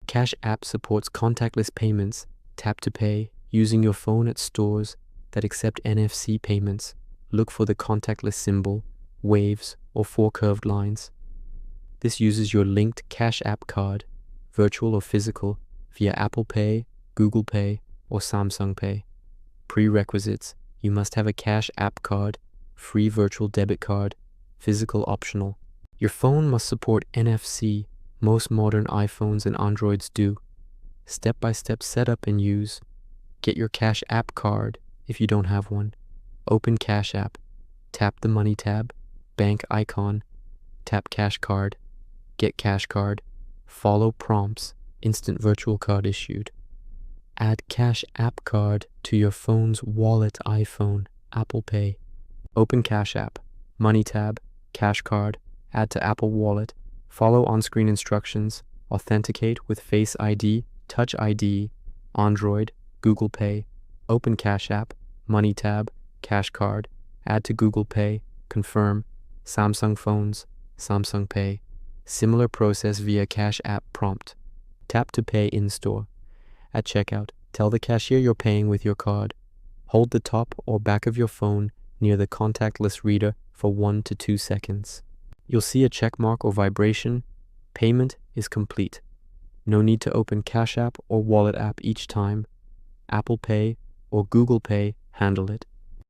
Cash App supports contactless payments, tap to pay, using your phone at stores that accept NFC payments. Look for the contactless symbol, waves, or 4 curved lines. This uses your linked Cash App card, virtual or physical, via Apple Pay, Google Pay, or Samsung Pay. Prerequisites: you must have a Cash App card, free virtual debit card, physical optional. Your phone must support NFC. Most modern iPhones and Androids do. Step-by-step setup and use. Get your Cash App card if you don't have one. Open Cash App. Tap the Money tab, bank icon, tap Cash Card, get Cash Card, follow prompts, instant virtual card issued. Add Cash App card to your phone's wallet iPhone, Apple Pay. Open Cash App, Money tab, Cash Card, add to Apple Wallet, follow on-screen instructions, authenticate with Face ID, Touch ID, Android, Google Pay. Open Cash App, Money tab, Cash Card, add to Google Pay, confirm, Samsung phones, Samsung Pay. Similar process via Cash App prompt. Tap to pay in-store. At checkout, tell the cashier you're paying with your card. Hold the top or back of your phone near the contactless reader for 1 to 2 seconds. You'll see a check mark or vibration. Payment is complete. No need to open Cash App or Wallet app each time. Apple Pay or Google Pay handle it.